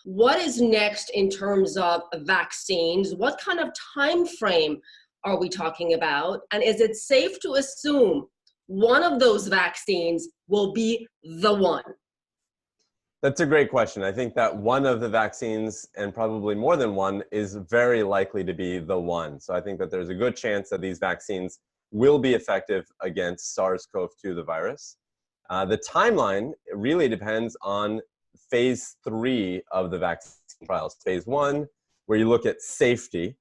What is next in terms of vaccines? What kind of time frame are we talking about? And is it safe to assume one of those vaccines will be the one? That's a great question. I think that one of the vaccines, and probably more than one, is very likely to be the one. So I think that there's a good chance that these vaccines will be effective against SARS-CoV-2, the virus. The timeline really depends on phase 3 of the vaccine trials. Phase 1, where you look at safety.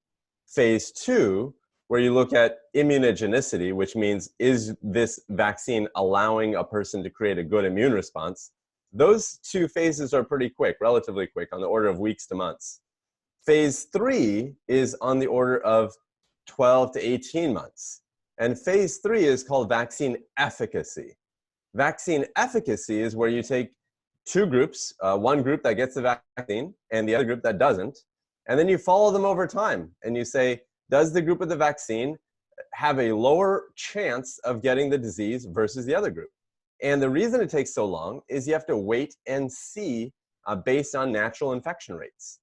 Phase 2, where you look at immunogenicity, which means, is this vaccine allowing a person to create a good immune response? Those two phases are pretty quick, relatively quick, on the order of weeks to months. Phase 3 is on the order of 12 to 18 months. And phase 3 is called vaccine efficacy. Vaccine efficacy is where you take two groups, one group that gets the vaccine and the other group that doesn't, and then you follow them over time and you say, does the group with the vaccine have a lower chance of getting the disease versus the other group? And the reason it takes so long is you have to wait and see based on natural infection rates.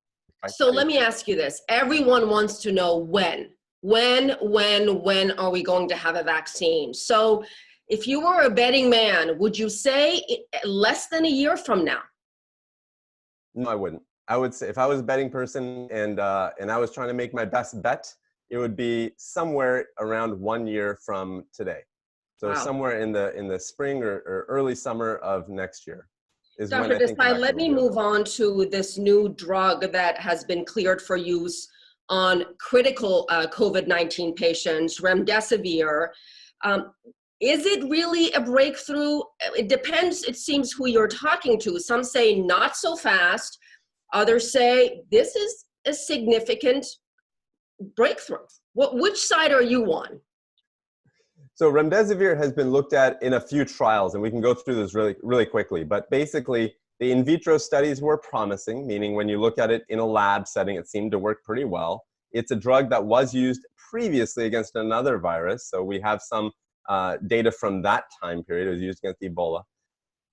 So let me ask you this. Everyone wants to know when. When are we going to have a vaccine? So if you were a betting man, would you say less than a year from now? No, I wouldn't. I would say if I was a betting person and I was trying to make my best bet, it would be somewhere around 1 year from today. So wow. Somewhere in the spring or early summer of next year is Dr. when I think. Desai, let me move on to this new drug that has been cleared for use on critical COVID-19 patients, Remdesivir. Is it really a breakthrough? It depends, it seems, who you're talking to. Some say not so fast. Others say this is a significant breakthrough. Which side are you on? So Remdesivir has been looked at in a few trials, and we can go through this really quickly. But basically, the in vitro studies were promising, meaning when you look at it in a lab setting, it seemed to work pretty well. It's a drug that was used previously against another virus, so we have some data from that time period. It was used against Ebola.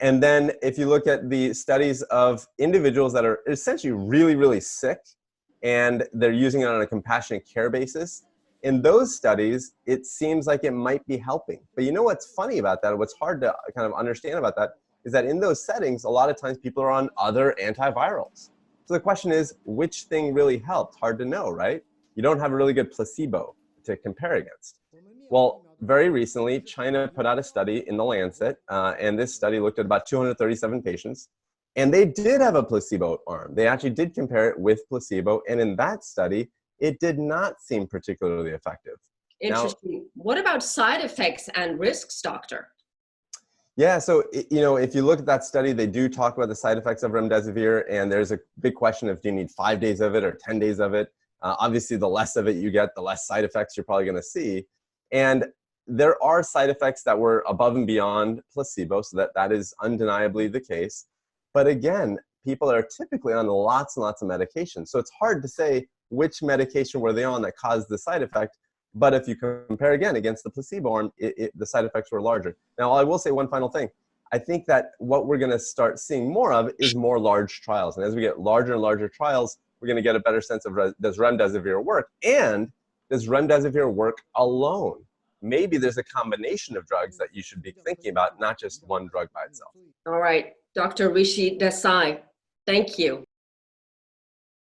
And then if you look at the studies of individuals that are essentially really, really sick, and they're using it on a compassionate care basis, in those studies, it seems like it might be helping. But you know what's funny about that, what's hard to kind of understand about that, is that in those settings, a lot of times people are on other antivirals. So the question is, which thing really helped? Hard to know, right? You don't have a really good placebo to compare against. Well, very recently, China put out a study in The Lancet, and this study looked at about 237 patients, and they did have a placebo arm. They actually did compare it with placebo, and in that study, it did not seem particularly effective. Interesting. Now, what about side effects and risks, doctor? Yeah, so if you look at that study, they do talk about the side effects of Remdesivir, and there's a big question of do you need 5 days of it or 10 days of it? Obviously, the less of it you get, the less side effects you're probably going to see. And there are side effects that were above and beyond placebo, so that is undeniably the case. But again, people are typically on lots and lots of medication, so it's hard to say which medication were they on that caused the side effect. But if you compare again against the placebo arm, the side effects were larger. Now, I will say one final thing. I think that what we're going to start seeing more of is more large trials. And as we get larger and larger trials, we're going to get a better sense of does Remdesivir work? And does Remdesivir work alone? Maybe there's a combination of drugs that you should be thinking about, not just one drug by itself. All right, Dr. Rishi Desai, thank you.